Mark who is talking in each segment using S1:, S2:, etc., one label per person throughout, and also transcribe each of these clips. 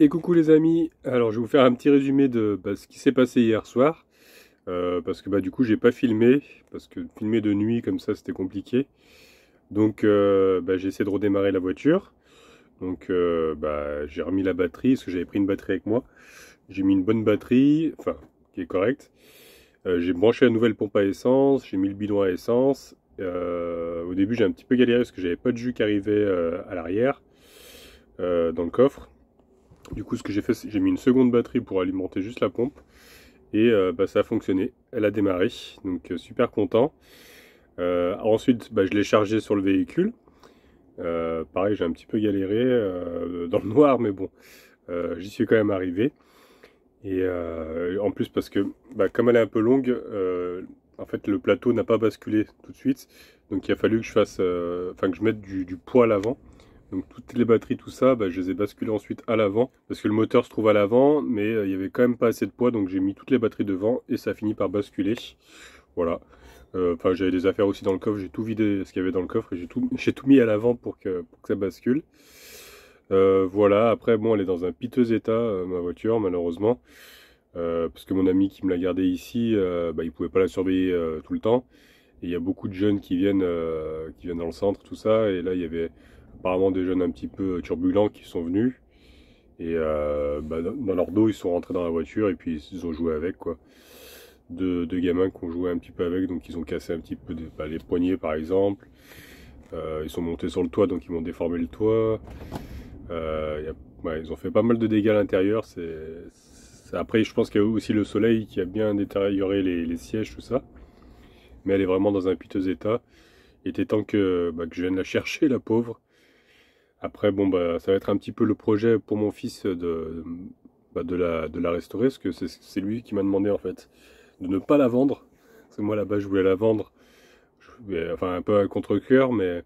S1: Et coucou les amis, alors je vais vous faire un petit résumé de ce qui s'est passé hier soir, parce que du coup j'ai pas filmé, parce que filmer de nuit comme ça c'était compliqué, donc j'ai essayé de redémarrer la voiture, donc j'ai remis la batterie, parce que j'avais pris une batterie avec moi, j'ai mis une bonne batterie, enfin qui est correcte, j'ai branché la nouvelle pompe à essence, j'ai mis le bidon à essence, au début j'ai un petit peu galéré parce que j'avais pas de jus qui arrivait à l'arrière, dans le coffre. Du coup, ce que j'ai fait, c'est que j'ai mis une seconde batterie pour alimenter juste la pompe. Et ça a fonctionné. Elle a démarré. Donc, super content. Ensuite, je l'ai chargé sur le véhicule. Pareil, j'ai un petit peu galéré dans le noir, mais bon, j'y suis quand même arrivé. Et en plus, parce que comme elle est un peu longue, en fait, le plateau n'a pas basculé tout de suite. Donc, il a fallu que je fasse, que je mette du poids à l'avant. Donc toutes les batteries, tout ça, je les ai basculées ensuite à l'avant, parce que le moteur se trouve à l'avant, mais il y avait quand même pas assez de poids, donc j'ai mis toutes les batteries devant, et ça a fini par basculer. Voilà. J'avais des affaires aussi dans le coffre, j'ai tout vidé ce qu'il y avait dans le coffre, et j'ai tout mis à l'avant pour que ça bascule. Voilà, après, bon, elle est dans un piteux état, ma voiture, malheureusement, parce que mon ami qui me l'a gardée ici, il pouvait pas la surveiller tout le temps, et il y a beaucoup de jeunes qui viennent dans le centre, tout ça, et là, il y avait apparemment des jeunes un petit peu turbulents qui sont venus. Et dans leur dos, ils sont rentrés dans la voiture et puis ils ont joué avec, quoi. Deux gamins qui ont joué un petit peu avec, donc ils ont cassé un petit peu les poignets par exemple. Ils sont montés sur le toit, donc ils m'ont déformé le toit. Ils ont fait pas mal de dégâts à l'intérieur. Après, je pense qu'il y a aussi le soleil qui a bien détérioré les sièges, tout ça. Mais elle est vraiment dans un piteux état. Il était temps que je vienne la chercher, la pauvre. Après, bon, ça va être un petit peu le projet pour mon fils de la restaurer, parce que c'est lui qui m'a demandé en fait de ne pas la vendre. Parce que moi là-bas, je voulais la vendre, enfin un peu à contre-cœur, mais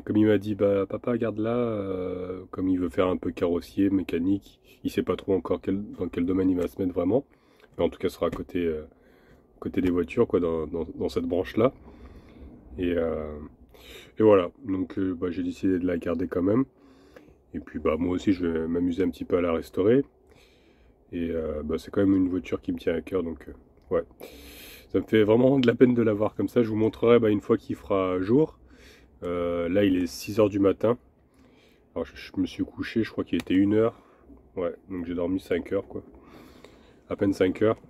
S1: comme il m'a dit, papa, garde-la, comme il veut faire un peu carrossier, mécanique, il sait pas trop encore dans quel domaine il va se mettre vraiment. Mais en tout cas, ce sera côté des voitures, quoi, dans cette branche-là. Et, euh, et voilà, donc j'ai décidé de la garder quand même. Et puis moi aussi je vais m'amuser un petit peu à la restaurer. Et c'est quand même une voiture qui me tient à cœur, donc ouais. Ça me fait vraiment de la peine de la voir comme ça. Je vous montrerai une fois qu'il fera jour. Là il est 6 h du matin. Alors je me suis couché, je crois qu'il était 1 h. Ouais, donc j'ai dormi 5 heures quoi. À peine 5 heures.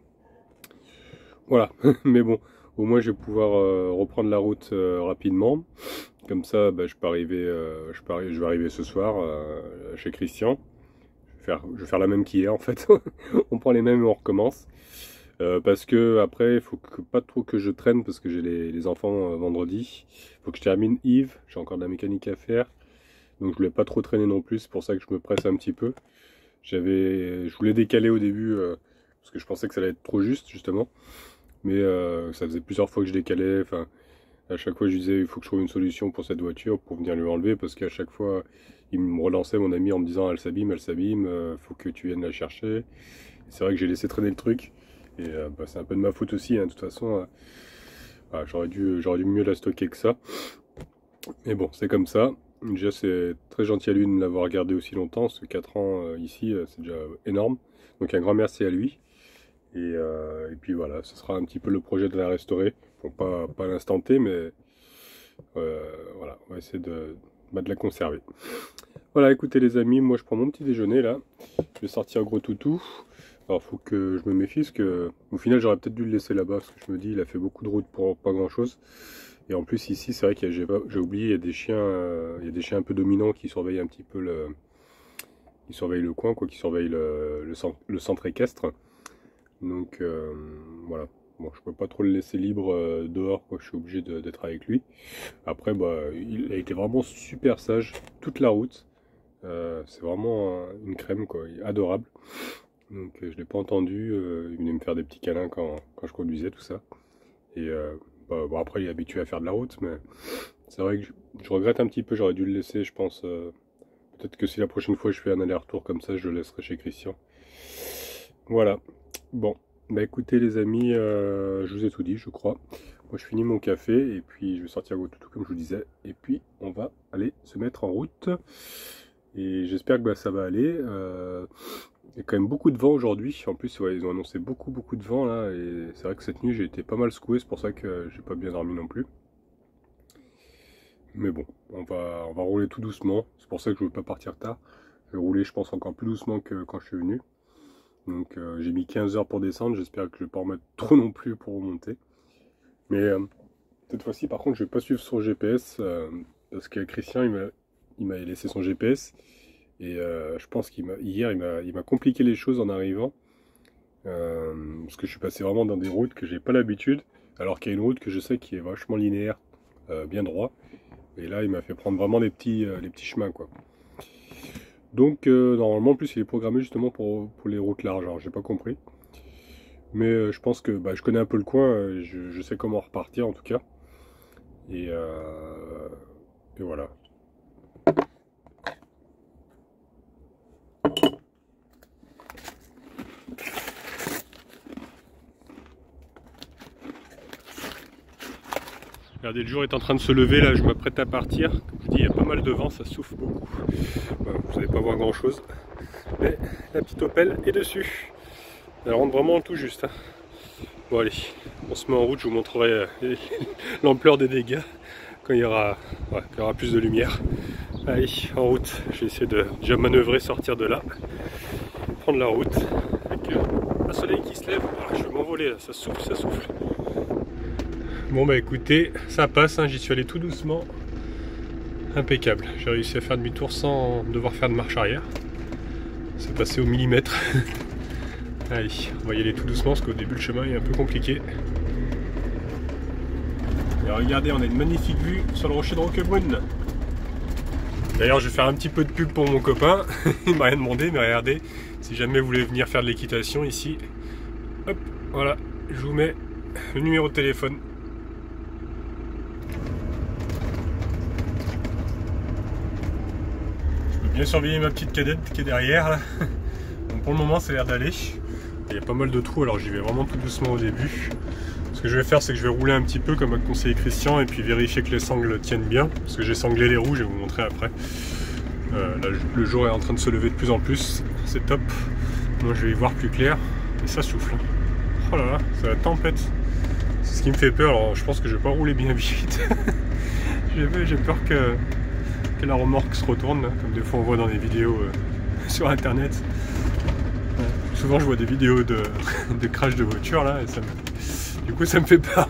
S1: Voilà, mais bon, au moins je vais pouvoir reprendre la route rapidement. Comme ça, je vais arriver ce soir chez Christian. Je vais faire la même qu'hier en fait. On prend les mêmes et on recommence. Parce que après, il faut pas trop que je traîne parce que j'ai les enfants vendredi. Il faut que je termine Yves. J'ai encore de la mécanique à faire. Donc je voulais pas trop traîner non plus. C'est pour ça que je me presse un petit peu. Je voulais décaler au début parce que je pensais que ça allait être trop juste justement. Mais ça faisait plusieurs fois que je décalais. Enfin, à chaque fois, je disais, il faut que je trouve une solution pour cette voiture, pour venir lui enlever, parce qu'à chaque fois, il me relançait, mon ami, en me disant, elle s'abîme, faut que tu viennes la chercher. C'est vrai que j'ai laissé traîner le truc, et c'est un peu de ma faute aussi, hein, de toute façon. J'aurais dû mieux la stocker que ça. Mais bon, c'est comme ça. Déjà, c'est très gentil à lui de me l'avoir gardé aussi longtemps, parce que 4 ans ici, c'est déjà énorme. Donc un grand merci à lui. Et puis voilà, ce sera un petit peu le projet de la restaurer. Bon, pas à l'instant T, mais voilà, on va essayer de la conserver. Voilà, écoutez les amis, moi je prends mon petit déjeuner là. Je vais sortir gros toutou. Alors faut que je me méfie, parce que au final j'aurais peut-être dû le laisser là-bas, parce que je me dis il a fait beaucoup de route pour pas grand-chose. Et en plus ici, c'est vrai que j'ai oublié, il y a des chiens un peu dominants qui surveillent un petit peu qui surveillent le coin, quoi, qui surveillent le centre équestre. Donc voilà, bon, je peux pas trop le laisser libre dehors, quoi. Je suis obligé d'être avec lui. Après, il a été vraiment super sage toute la route. C'est vraiment une crème, quoi. Il est adorable. Donc je l'ai pas entendu. Il venait me faire des petits câlins quand je conduisais, tout ça. Et après, il est habitué à faire de la route, mais c'est vrai que je regrette un petit peu. J'aurais dû le laisser, je pense. Peut-être que si la prochaine fois je fais un aller-retour comme ça, je le laisserai chez Christian. Voilà. Bon, écoutez les amis, je vous ai tout dit, je crois. Moi je finis mon café et puis je vais sortir au toutou comme je vous disais. Et puis on va aller se mettre en route. Et j'espère que ça va aller. Il y a quand même beaucoup de vent aujourd'hui. En plus, ouais, ils ont annoncé beaucoup de vent là. Et c'est vrai que cette nuit, j'ai été pas mal secoué. C'est pour ça que j'ai pas bien dormi non plus. Mais bon, on va rouler tout doucement. C'est pour ça que je ne veux pas partir tard. Je vais rouler, je pense, encore plus doucement que quand je suis venu. Donc j'ai mis 15 heures pour descendre. J'espère que je ne vais pas en mettre trop non plus pour remonter. Mais cette fois-ci, par contre, je ne vais pas suivre son GPS. Parce que Christian, il m'a laissé son GPS. Et je pense qu'hier, il m'a compliqué les choses en arrivant. Parce que je suis passé vraiment dans des routes que j'ai pas l'habitude. Alors qu'il y a une route que je sais qui est vachement linéaire, bien droit. Et là, il m'a fait prendre vraiment les petits chemins, quoi. Donc, normalement, en plus, il est programmé justement pour les routes larges. Alors, j'ai pas compris. Mais je pense que je connais un peu le coin. Je sais comment repartir, en tout cas. Et voilà. Regardez, le jour est en train de se lever, là je m'apprête à partir. Comme je vous dis, il y a pas mal de vent, ça souffle beaucoup. Bon, vous n'allez pas voir grand chose. Mais la petite Opel est dessus. Elle rentre vraiment tout juste. Hein. Bon allez, on se met en route, je vous montrerai l'ampleur des dégâts quand il y aura plus de lumière. Allez, en route, je vais essayer de déjà manœuvrer, sortir de là. Prendre la route. Avec un soleil qui se lève, je vais m'envoler là, ça souffle, ça souffle. Bon bah écoutez, ça passe, hein, j'y suis allé tout doucement. Impeccable, j'ai réussi à faire demi-tour sans devoir faire de marche arrière. C'est passé au millimètre. Allez, on va y aller tout doucement parce qu'au début le chemin est un peu compliqué. Et regardez, on a une magnifique vue sur le rocher de Roquebrune. D'ailleurs je vais faire un petit peu de pub pour mon copain. Il m'a rien demandé, mais regardez, si jamais vous voulez venir faire de l'équitation ici, hop, voilà, je vous mets le numéro de téléphone. Bien surveiller ma petite cadette qui est derrière là. Donc pour le moment ça a l'air d'aller. Il y a pas mal de trous, alors j'y vais vraiment tout doucement au début. Ce que je vais faire, c'est que je vais rouler un petit peu comme a conseillé Christian et puis vérifier que les sangles tiennent bien, parce que j'ai sanglé les roues, je vais vous montrer après. Là, le jour est en train de se lever de plus en plus, c'est top. Moi je vais y voir plus clair et ça souffle. Oh là là, c'est la tempête. C'est ce qui me fait peur, alors je pense que je vais pas rouler bien vite. J'ai peur que la remorque se retourne, comme des fois on voit dans les vidéos sur internet. Souvent je vois des vidéos de crash de voiture là, et du coup ça me fait peur.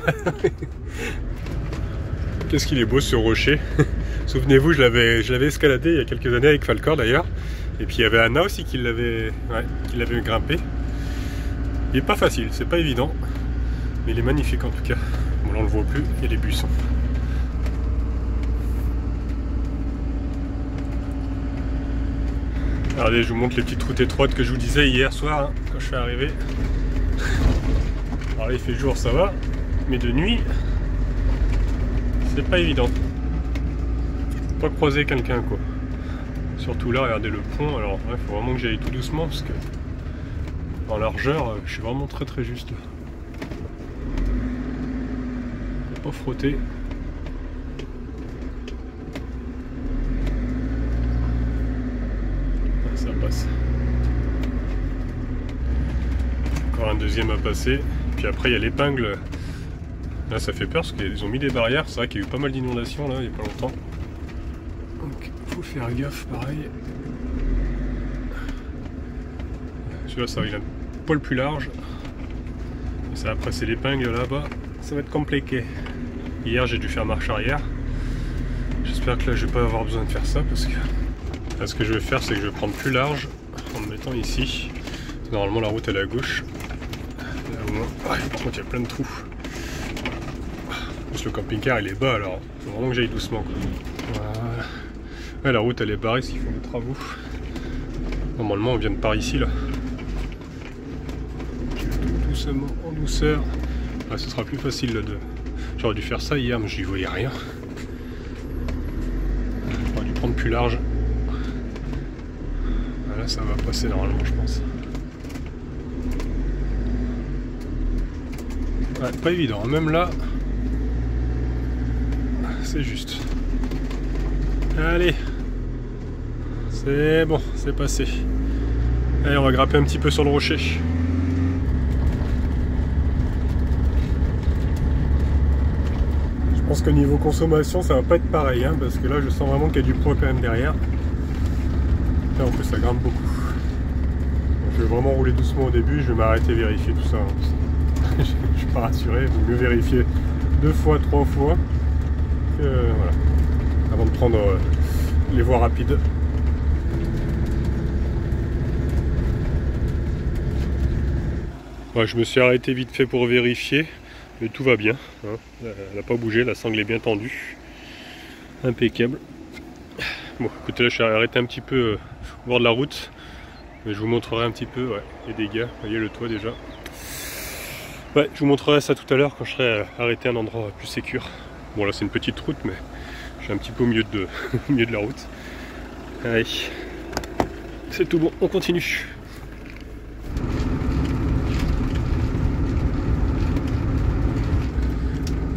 S1: Qu'est-ce qu'il est beau ce rocher. Souvenez-vous, je l'avais escaladé il y a quelques années avec Falcor d'ailleurs. Et puis il y avait Anna aussi qui l'avait grimpé. Il est pas facile, c'est pas évident. Mais il est magnifique en tout cas. Bon là on le voit plus, il y a les buissons. Regardez, je vous montre les petites routes étroites que je vous disais hier soir, hein, quand je suis arrivé. Alors là, il fait jour, ça va, mais de nuit, c'est pas évident. Faut pas croiser quelqu'un, quoi. Surtout là, regardez le pont. Alors, il faut vraiment que j'aille tout doucement parce que en largeur, je suis vraiment très juste. Faut pas frotter. Ça passe. Encore un deuxième à passer. Puis après il y a l'épingle. Là ça fait peur parce qu'ils ont mis des barrières. C'est vrai qu'il y a eu pas mal d'inondations là il n'y a pas longtemps. Donc faut faire gaffe pareil. Celui-là ça va, il a un poil plus large. Et ça après c'est l'épingle là-bas. Ça va être compliqué. Hier j'ai dû faire marche arrière. J'espère que là je vais pas avoir besoin de faire ça parce que là, ce que je vais faire, c'est que je vais prendre plus large en me mettant ici. Normalement, la route elle est à gauche. Là, ouais, par contre, il y a plein de trous. Parce que le camping-car il est bas, alors il faut vraiment que j'aille doucement. Quoi. Voilà. Ouais, la route elle est barrée, parce qu'ils font des travaux. Normalement, on vient de par ici là. Tout doucement, en douceur. Ouais, ce sera plus facile là, de. J'aurais dû faire ça hier, mais j'y voyais rien. J'aurais dû prendre plus large. Là ça va passer normalement je pense. Ouais, pas évident, même là c'est juste. Allez, C'est bon, c'est passé. Allez, on va grimper un petit peu sur le rocher. Je pense que niveau consommation, ça va pas être pareil, hein, parce que là, je sens vraiment qu'il y a du poids quand même derrière. Et en plus, ça grimpe beaucoup. Donc, je vais vraiment rouler doucement au début, je vais m'arrêter vérifier tout ça. Hein. Je suis pas rassuré, il vaut mieux vérifier 2 fois, 3 fois, voilà, avant de prendre les voies rapides. Ouais, je me suis arrêté vite fait pour vérifier, mais tout va bien. Hein. Elle n'a pas bougé, la sangle est bien tendue. Impeccable. Bon, écoutez, là je suis arrêté un petit peu au bord de la route, mais je vous montrerai un petit peu les dégâts. Vous voyez le toit déjà. Ouais, je vous montrerai ça tout à l'heure quand je serai arrêté à un endroit plus sécure. Bon, là c'est une petite route, mais je suis un petit peu au milieu de, au milieu de la route. Allez, c'est tout bon, on continue.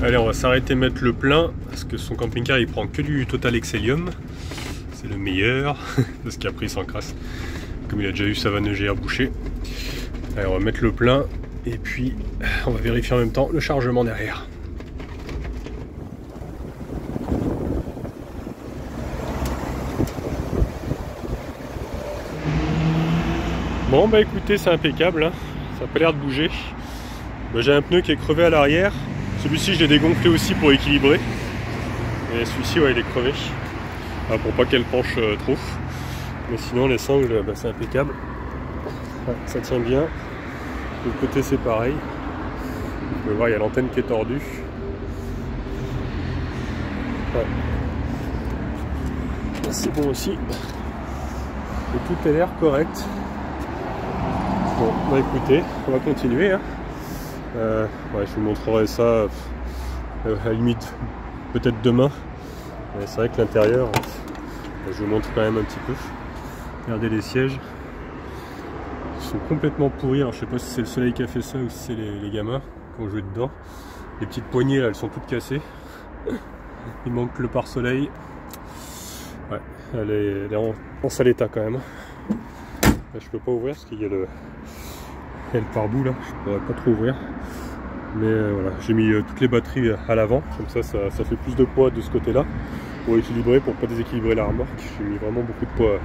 S1: Allez, on va s'arrêter mettre le plein, parce que son camping-car il prend que du Total Excellium. C'est le meilleur, parce qu'après il s'encrasse, comme il a déjà eu sa vanne EGR bouchée. Allez, on va mettre le plein, et puis on va vérifier en même temps le chargement derrière. Bon bah écoutez, c'est impeccable, hein. Ça n'a pas l'air de bouger. Bah, j'ai un pneu qui est crevé à l'arrière. Celui-ci je l'ai dégonflé aussi pour équilibrer. Et celui-ci ouais, il est crevé. Ah, pour pas qu'elle penche trop. Mais sinon les sangles bah, c'est impeccable. Ouais, ça tient bien. De l'autre côté c'est pareil. Vous pouvez voir il y a l'antenne qui est tordue. Ouais. C'est bon aussi. Et tout a l'air correct. Bon, bah écoutez, on va continuer. Hein. Ouais, je vous montrerai ça à la limite peut-être demain. C'est vrai que l'intérieur, je vous montre quand même un petit peu. Regardez les sièges. Ils sont complètement pourris. Alors je sais pas si c'est le soleil qui a fait ça ou si c'est les gamins qui ont joué dedans. Les petites poignées là, elles sont toutes cassées. Il manque le pare-soleil. Ouais, elle est en sale état quand même. Là, je peux pas ouvrir parce qu'il y a le pare-boue là, je pourrais pas trop ouvrir. Mais voilà, j'ai mis toutes les batteries à l'avant, comme ça fait plus de poids de ce côté-là pour équilibrer, pour pas déséquilibrer la remorque. J'ai mis vraiment beaucoup de poids.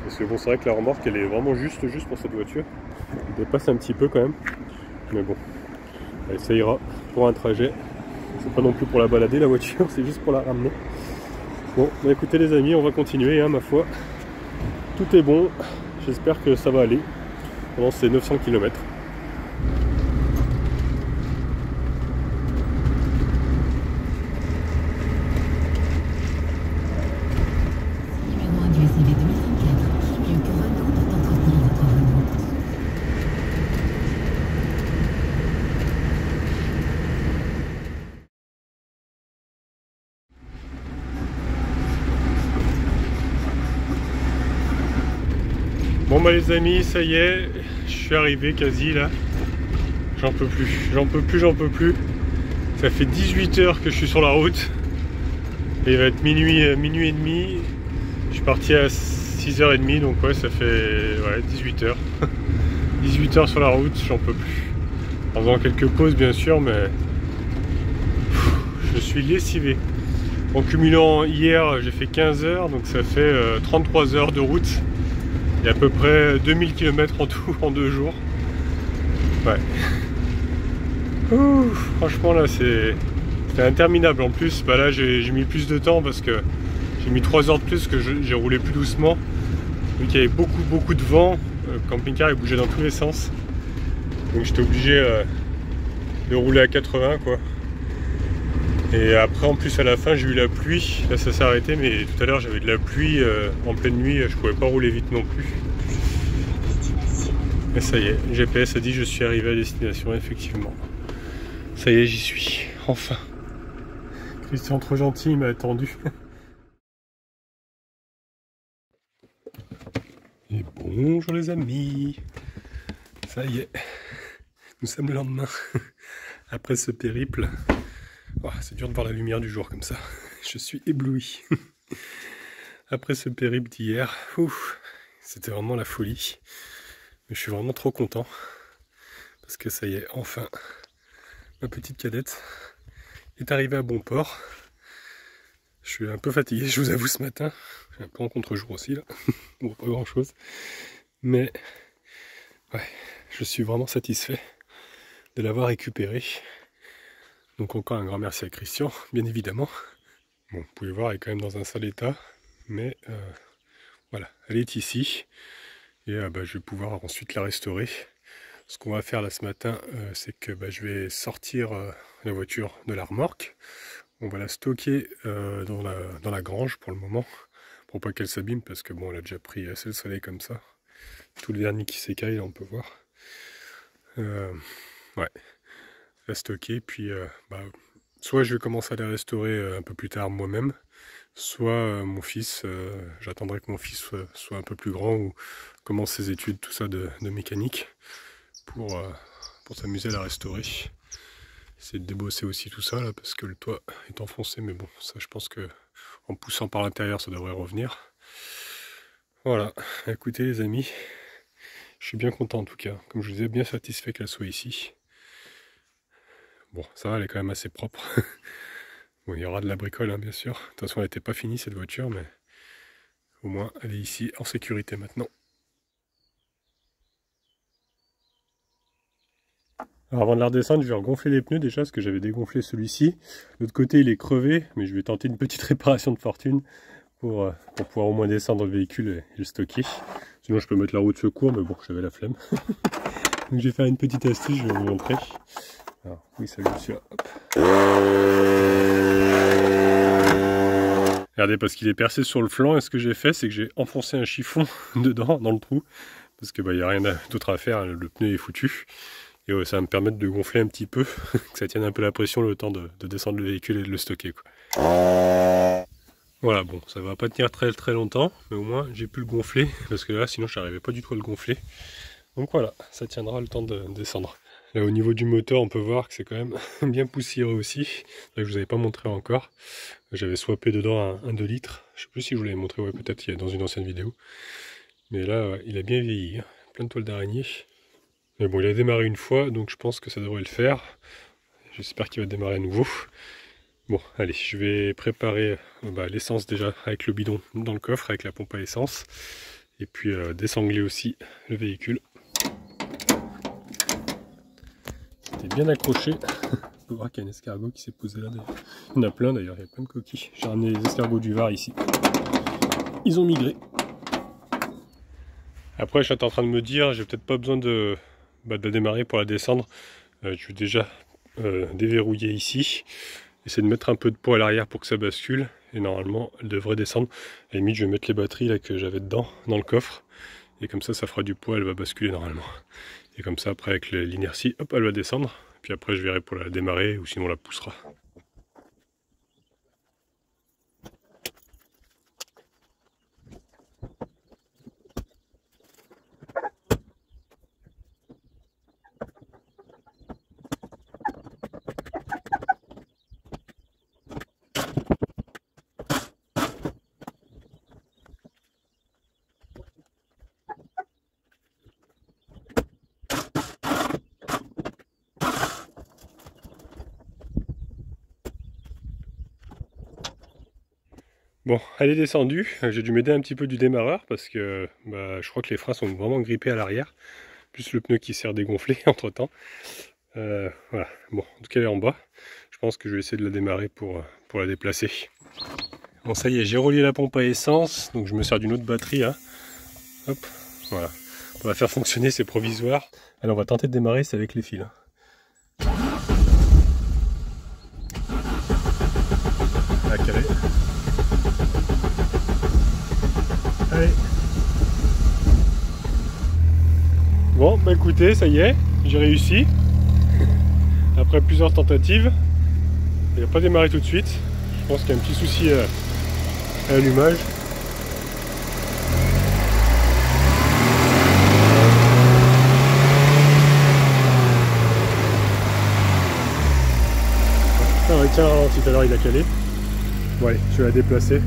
S1: Parce que bon, c'est vrai que la remorque elle est vraiment juste pour cette voiture. Elle dépasse un petit peu quand même. Mais bon, allez, ça ira pour un trajet. C'est pas non plus pour la balader la voiture, c'est juste pour la ramener. Bon, bah écoutez les amis, on va continuer, hein, ma foi. Tout est bon, j'espère que ça va aller pendant ces 900 km. Bon bah les amis, ça y est, je suis arrivé quasi là. J'en peux plus, j'en peux plus, j'en peux plus. Ça fait 18 heures que je suis sur la route. Et il va être minuit et demi. Je suis parti à 6h30, donc ouais, ça fait 18 heures. 18 heures sur la route, j'en peux plus. En faisant quelques pauses bien sûr, mais je suis lessivé. En cumulant hier, j'ai fait 15 heures, donc ça fait 33 heures de route. Il y a à peu près 2000 km en tout en 2 jours. Ouais. Ouh, franchement là c'est interminable. En plus bah là j'ai mis plus de temps parce que j'ai mis 3 heures de plus, que j'ai roulé plus doucement. Vu qu'il y avait beaucoup de vent, le camping-car il bougeait dans tous les sens. Donc j'étais obligé de rouler à 80 quoi. Et après en plus à la fin j'ai eu la pluie, là ça s'est arrêté, mais tout à l'heure j'avais de la pluie en pleine nuit, je pouvais pas rouler vite non plus. Et ça y est, le GPS a dit que je suis arrivé à destination, effectivement. Ça y est, j'y suis, enfin. Christian trop gentil, il m'a attendu. Et bonjour les amis. Ça y est, nous sommes le lendemain. Après ce périple. Oh, c'est dur de voir la lumière du jour comme ça. Je suis ébloui. Après ce périple d'hier, c'était vraiment la folie. Mais je suis vraiment trop content. Parce que ça y est, enfin, ma petite cadette est arrivée à bon port. Je suis un peu fatigué, je vous avoue, ce matin. Je suis un peu en contre-jour aussi, là. Bon, pas grand-chose. Mais, ouais, je suis vraiment satisfait de l'avoir récupérée. Donc encore un grand merci à Christian, bien évidemment. Bon, vous pouvez voir, elle est quand même dans un sale état. Mais, voilà, elle est ici. Et je vais pouvoir ensuite la restaurer. Ce qu'on va faire là ce matin, c'est que je vais sortir la voiture de la remorque. On va la stocker dans la grange pour le moment, pour pas qu'elle s'abîme, parce que bon, elle a déjà pris assez le soleil comme ça. Tout le vernis qui s'écaille, là on peut voir. Ouais, la stocker, puis soit je vais commencer à la restaurer un peu plus tard moi-même, soit mon fils, j'attendrai que mon fils soit un peu plus grand ou commence ses études, tout ça de mécanique, pour s'amuser à la restaurer. Essayer de débosser aussi tout ça là, parce que le toit est enfoncé, mais bon, ça je pense que en poussant par l'intérieur ça devrait revenir. Voilà, écoutez les amis, je suis bien content en tout cas, comme je vous disais, bien satisfait qu'elle soit ici. Bon, ça va, elle est quand même assez propre. Bon, il y aura de la bricole hein, bien sûr, de toute façon elle n'était pas finie cette voiture, mais au moins elle est ici en sécurité maintenant. Alors avant de la redescendre, je vais regonfler les pneus déjà, parce que j'avais dégonflé celui-ci. L'autre côté il est crevé, mais je vais tenter une petite réparation de fortune pour pouvoir au moins descendre le véhicule et le stocker. Sinon je peux mettre la roue de secours, mais bon, j'avais la flemme. Donc je vais faire une petite astuce, je vais vous montrer. Alors oui, salut monsieur. Regardez, parce qu'il est percé sur le flanc, et ce que j'ai fait, c'est que j'ai enfoncé un chiffon dedans, dans le trou, parce que il n'y a rien d'autre à faire, le pneu est foutu. Et ça va me permettre de gonfler un petit peu, que ça tienne un peu la pression le temps de descendre le véhicule et de le stocker, quoi. Voilà, bon, ça va pas tenir très longtemps, mais au moins j'ai pu le gonfler, parce que là sinon je n'arrivais pas du tout à le gonfler. Donc voilà, ça tiendra le temps de descendre. Là au niveau du moteur, on peut voir que c'est quand même bien poussiéreux aussi. Là que je vous avais pas montré encore. J'avais swappé dedans un 2 litres. Je sais plus si je vous l'avais montré, ouais, peut-être dans une ancienne vidéo. Mais là, ouais, il a bien vieilli, hein. Plein de toiles d'araignée. Mais bon, il a démarré une fois, donc je pense que ça devrait le faire. J'espère qu'il va démarrer à nouveau. Bon, allez, je vais préparer l'essence déjà avec le bidon dans le coffre, avec la pompe à essence. Et puis désangler aussi le véhicule. C'était bien accroché. On peut voir qu'il y a un escargot qui s'est posé là. Il y en a plein d'ailleurs, il y a plein de coquilles. J'ai ramené les escargots du Var ici. Ils ont migré. Après, je suis en train de me dire, j'ai peut-être pas besoin de la démarrer pour la descendre. Je vais déjà déverrouiller ici, essayer de mettre un peu de poids à l'arrière pour que ça bascule, et normalement elle devrait descendre. À la limite je vais mettre les batteries là que j'avais dedans dans le coffre, et comme ça fera du poids, elle va basculer normalement. Et comme ça après avec l'inertie, hop, elle va descendre, puis après je verrai pour la démarrer ou sinon on la poussera. Bon, elle est descendue, j'ai dû m'aider un petit peu du démarreur parce que je crois que les freins sont vraiment grippés à l'arrière, plus le pneu qui s'est redégonflé entre temps. Voilà, bon, en tout cas elle est en bas, je pense que je vais essayer de la démarrer pour la déplacer. Bon ça y est, j'ai relié la pompe à essence, donc je me sers d'une autre batterie là. Hop, voilà, on va faire fonctionner, c'est provisoire. Alors on va tenter de démarrer, c'est avec les fils. À calé. Allez. Bon, bah écoutez, ça y est, j'ai réussi. Après plusieurs tentatives, il n'a pas démarré tout de suite. Je pense qu'il y a un petit souci à l'allumage. Ah ouais, tiens, ralenti, tout à l'heure il a calé. Bon allez, je vais la déplacer.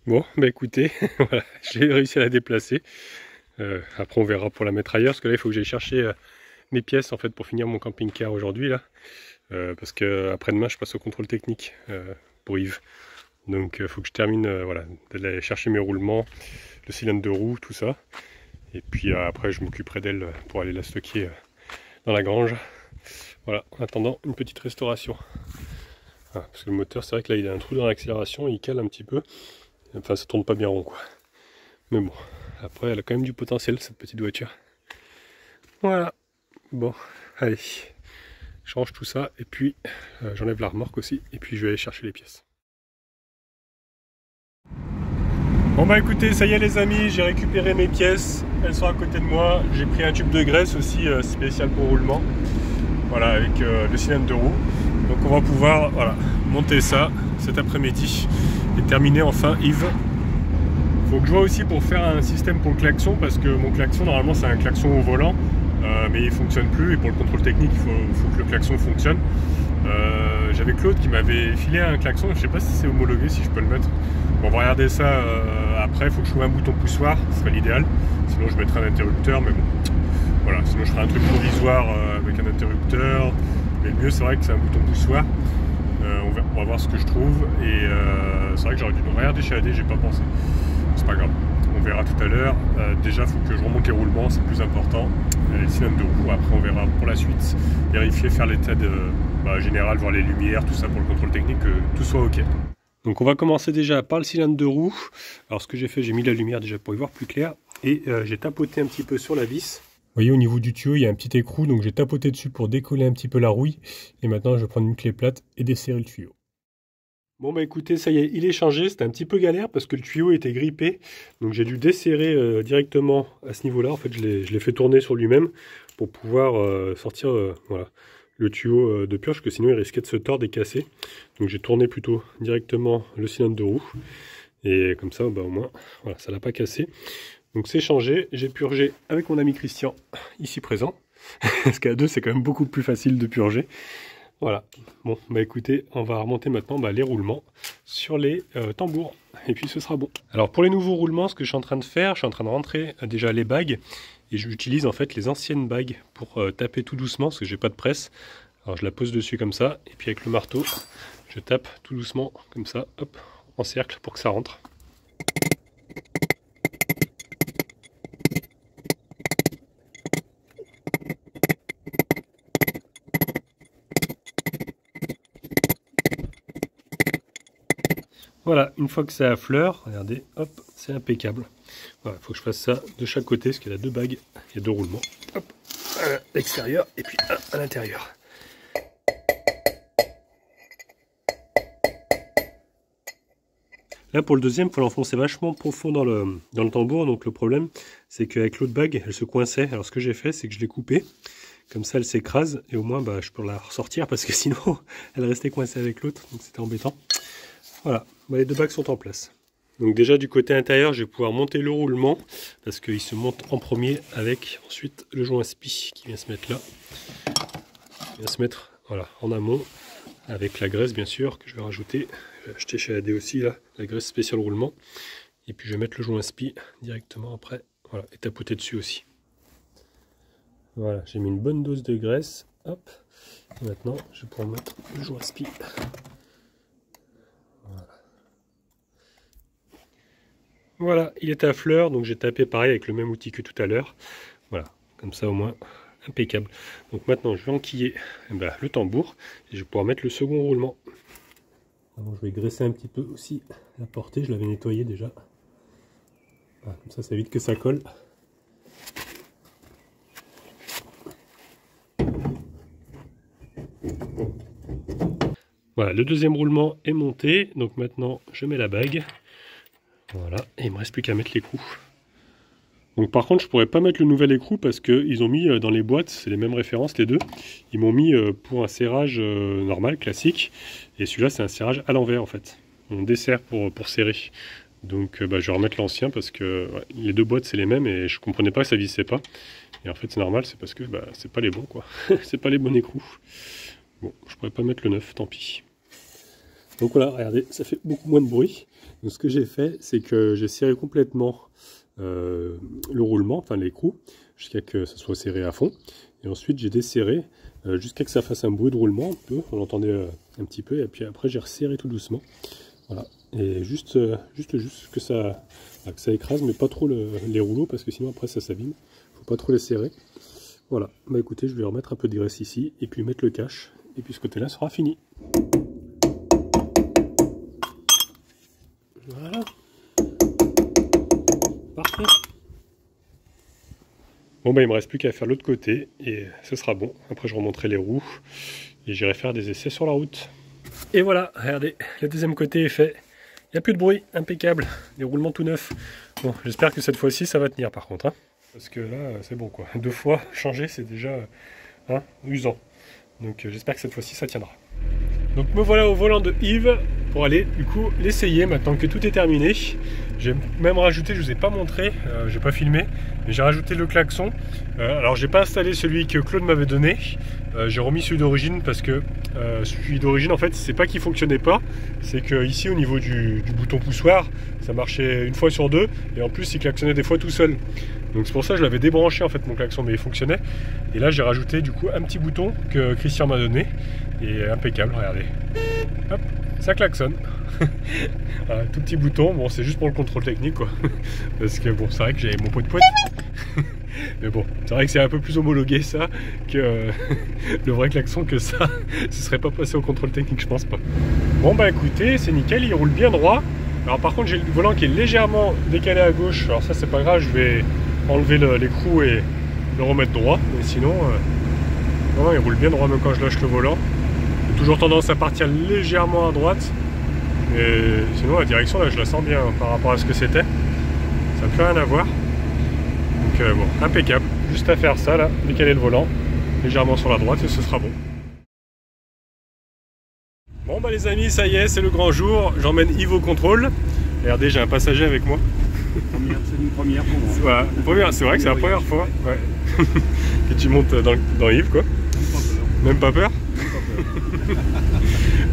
S1: Bon, bah écoutez, voilà, j'ai réussi à la déplacer. Après on verra pour la mettre ailleurs, parce que là il faut que j'aille chercher mes pièces en fait pour finir mon camping-car aujourd'hui là. Parce que après-demain je passe au contrôle technique pour Yves. Donc il faut que je termine voilà, d'aller chercher mes roulements, le cylindre de roue, tout ça. Et puis après je m'occuperai d'elle pour aller la stocker dans la grange. Voilà, en attendant une petite restauration. Parce que le moteur, c'est vrai que là il a un trou dans l'accélération, il cale un petit peu. Enfin ça tourne pas bien rond quoi. Mais bon, après elle a quand même du potentiel cette petite voiture. Voilà, bon, allez, je range tout ça et puis j'enlève la remorque aussi et puis je vais aller chercher les pièces. Bon bah écoutez, ça y est les amis, j'ai récupéré mes pièces, elles sont à côté de moi. J'ai pris un tube de graisse aussi spécial pour roulement. Voilà, avec le cylindre de roue. Donc on va pouvoir voilà, monter ça cet après-midi et terminer enfin Yves. Faut que je vois aussi pour faire un système pour le klaxon, parce que mon klaxon normalement c'est un klaxon au volant, mais il fonctionne plus, et pour le contrôle technique il faut que le klaxon fonctionne. J'avais Claude qui m'avait filé un klaxon, je sais pas si c'est homologué, si je peux le mettre. Bon, on va regarder ça après, il faut que je trouve un bouton poussoir, ce serait l'idéal, sinon je mettrai un interrupteur, mais bon, voilà, sinon je ferai un truc provisoire avec un interrupteur, mais le mieux c'est vrai que c'est un bouton poussoir. On va voir ce que je trouve, et c'est vrai que j'aurais dû regarder chez AD, j'ai pas pensé. C'est pas grave, on verra tout à l'heure. Déjà il faut que je remonte les roulements, c'est plus important, les cylindres de roue. Après on verra pour la suite, vérifier, faire l'état général, voir les lumières, tout ça pour le contrôle technique, que tout soit ok. Donc on va commencer déjà par le cylindre de roue. Alors ce que j'ai fait, j'ai mis la lumière déjà pour y voir plus clair, et j'ai tapoté un petit peu sur la vis. Vous voyez au niveau du tuyau il y a un petit écrou, donc j'ai tapoté dessus pour décoller un petit peu la rouille, et maintenant je vais prendre une clé plate et desserrer le tuyau. Bon bah écoutez, ça y est, il est changé, c'était un petit peu galère parce que le tuyau était grippé, donc j'ai dû desserrer directement à ce niveau-là. En fait je l'ai fait tourner sur lui-même pour pouvoir sortir voilà, le tuyau de purge, que sinon il risquait de se tordre et casser. Donc j'ai tourné plutôt directement le cylindre de roue, et comme ça bah, au moins voilà, ça l'a pas cassé. Donc c'est changé, j'ai purgé avec mon ami Christian ici présent, parce qu'à deux c'est quand même beaucoup plus facile de purger. Voilà, bon bah écoutez, on va remonter maintenant les roulements sur les tambours, et puis ce sera bon. Alors pour les nouveaux roulements, ce que je suis en train de faire, je suis en train de rentrer déjà les bagues, et j'utilise en fait les anciennes bagues pour taper tout doucement, parce que j'ai pas de presse. Alors je la pose dessus comme ça, et puis avec le marteau, je tape tout doucement, comme ça, hop, en cercle pour que ça rentre. Voilà, une fois que ça affleure, regardez, hop, c'est impeccable. Voilà, il faut que je fasse ça de chaque côté, parce qu'il y a deux bagues, il y a deux roulements. Hop, à l'extérieur et puis un à l'intérieur. Là pour le deuxième, il faut l'enfoncer vachement profond dans le tambour. Donc le problème, c'est qu'avec l'autre bague, elle se coinçait. Alors ce que j'ai fait, c'est que je l'ai coupée. Comme ça, elle s'écrase, et au moins je peux la ressortir, parce que sinon, elle restait coincée avec l'autre. Donc c'était embêtant. Voilà, les deux bagues sont en place. Donc déjà du côté intérieur, je vais pouvoir monter le roulement, parce qu'il se monte en premier avec ensuite le joint spi qui vient se mettre là. Il vient se mettre voilà, en amont, avec la graisse bien sûr que je vais rajouter. Je vais acheter chez AD aussi là, la graisse spéciale roulement. Et puis je vais mettre le joint spi directement après, voilà, et tapoter dessus aussi. Voilà, j'ai mis une bonne dose de graisse. Hop. Et maintenant, je vais pouvoir mettre le joint spi. Voilà, il est à fleur, donc j'ai tapé pareil avec le même outil que tout à l'heure. Voilà, comme ça au moins, impeccable. Donc maintenant, je vais enquiller le tambour, et je vais pouvoir mettre le second roulement. Alors, je vais graisser un petit peu aussi la portée, je l'avais nettoyé déjà. Voilà, comme ça évite que ça colle. Voilà, le deuxième roulement est monté, donc maintenant je mets la bague. Voilà, et il me reste plus qu'à mettre l'écrou. Donc par contre je pourrais pas mettre le nouvel écrou parce qu'ils ont mis dans les boîtes, c'est les mêmes références les deux, ils m'ont mis pour un serrage normal, classique, et celui-là c'est un serrage à l'envers en fait. On dessert pour serrer. Donc je vais remettre l'ancien parce que ouais, les deux boîtes c'est les mêmes et je comprenais pas que ça vissait pas. Et en fait c'est normal, c'est parce que c'est pas les bons quoi, c'est pas les bons écrous. Bon, je pourrais pas mettre le neuf, tant pis. Donc voilà, regardez, ça fait beaucoup moins de bruit. Donc ce que j'ai fait, c'est que j'ai serré complètement le roulement, enfin l'écrou, jusqu'à que ça soit serré à fond. Et ensuite j'ai desserré jusqu'à que ça fasse un bruit de roulement un peu, on l'entendait un petit peu, et puis après j'ai resserré tout doucement. Voilà, et juste que ça écrase, mais pas trop les rouleaux, parce que sinon après ça s'abîme. Faut pas trop les serrer. Voilà, bah écoutez, je vais remettre un peu de graisse ici, et puis mettre le cache, et puis ce côté-là sera fini. Voilà. Parfait. Bon bah il me reste plus qu'à faire l'autre côté, et ce sera bon. Après je remonterai les roues, et j'irai faire des essais sur la route. Et voilà, regardez, le deuxième côté est fait. Il n'y a plus de bruit, impeccable, des roulements tout neufs. Bon, j'espère que cette fois-ci ça va tenir par contre. Hein. Parce que là, c'est bon quoi. 2 fois changer, c'est déjà usant. Donc j'espère que cette fois-ci ça tiendra. Donc me voilà au volant de Yves pour aller du coup l'essayer maintenant que tout est terminé. J'ai même rajouté, je vous ai pas montré, j'ai pas filmé, mais j'ai rajouté le klaxon. Alors j'ai pas installé celui que Claude m'avait donné, j'ai remis celui d'origine parce que celui d'origine en fait c'est pas qu'il fonctionnait pas, c'est que ici au niveau du bouton poussoir ça marchait une fois sur 2 et en plus il klaxonnait des fois tout seul. Donc c'est pour ça que je l'avais débranché en fait mon klaxon, mais il fonctionnait. Et là j'ai rajouté du coup un petit bouton que Christian m'a donné et impeccable, regardez. Hop, ça klaxonne. Voilà, tout petit bouton, bon c'est juste pour le contrôle technique quoi. Parce que bon c'est vrai que j'ai mon pot de poète. Mais bon, c'est vrai que c'est un peu plus homologué ça que le vrai klaxon, que ça, ce serait pas passé au contrôle technique, je pense pas. Bon bah écoutez, c'est nickel, il roule bien droit. Alors par contre j'ai le volant qui est légèrement décalé à gauche, alors ça c'est pas grave, je vais enlever l'écrou et le remettre droit, mais sinon non, il roule bien droit même quand je lâche le volant. J'ai toujours tendance à partir légèrement à droite, mais sinon la direction là je la sens bien par rapport à ce que c'était, ça n'a plus rien à voir. Donc bon, impeccable, juste à faire ça là, décaler le volant légèrement sur la droite et ce sera bon. Bon bah les amis, ça y est, c'est le grand jour, j'emmène Yves au contrôle. Regardez, j'ai un passager avec moi.
S2: C'est une première pour moi.
S1: Voilà, c'est vrai que c'est la première fois ouais. Que tu montes dans Yves quoi. Même pas peur.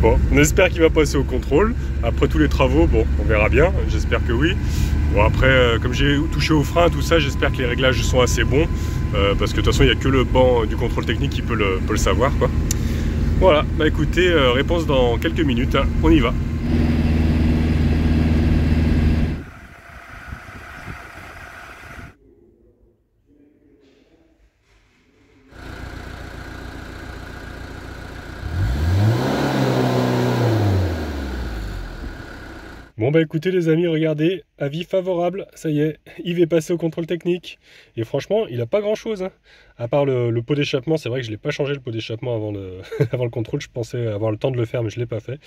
S1: Bon, on espère qu'il va passer au contrôle. Après tous les travaux, bon, on verra bien, j'espère que oui. Bon après, comme j'ai touché au frein, tout ça, j'espère que les réglages sont assez bons. Parce que de toute façon, il n'y a que le banc du contrôle technique qui peut le savoir quoi. Voilà, bah écoutez, réponse dans quelques minutes, hein. On y va. Bon bah écoutez les amis, regardez, avis favorable, ça y est, Yves est passé au contrôle technique. Et franchement, il a pas grand chose, hein. À part le pot d'échappement, c'est vrai que je l'ai pas changé le pot d'échappement avant avant le contrôle, je pensais avoir le temps de le faire mais je l'ai pas fait.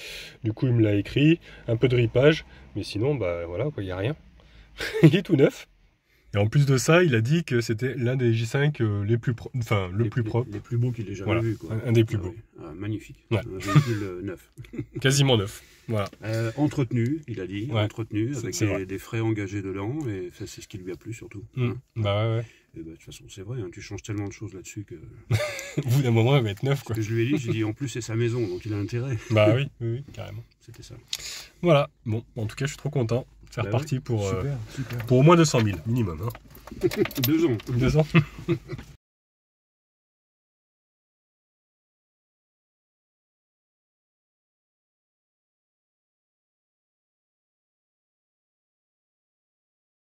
S1: Du coup il me l'a écrit, un peu de ripage, mais sinon bah voilà, il n'y a rien. Il est tout neuf. Et en plus de ça, il a dit que c'était l'un des J5 les plus propres, enfin le plus propre.
S2: Les plus beaux qu'il ait jamais
S1: voilà,
S2: vu. Quoi.
S1: Un des plus beaux.
S2: Oui. Magnifique.
S1: Ouais.
S2: Un véhicule neuf.
S1: Quasiment neuf. Voilà.
S2: Entretenu, il a dit. Ouais. Entretenu, avec des frais engagés dedans. Et c'est ce qui lui a plu surtout. Hein.
S1: Bah ouais.
S2: Et bah, de toute façon, c'est vrai, hein, tu changes tellement de choses là-dessus que.
S1: Au bout d'un moment, il va être neuf. Quoi.
S2: Ce que je lui ai dit, j'ai dit en plus, c'est sa maison, donc il a intérêt.
S1: Bah oui, carrément.
S2: C'était ça.
S1: Voilà. Bon, en tout cas, je suis trop content. C'est reparti
S2: ouais.
S1: pour au moins 200 000 minimum. Hein.
S2: 2 ans.
S1: 2 ans.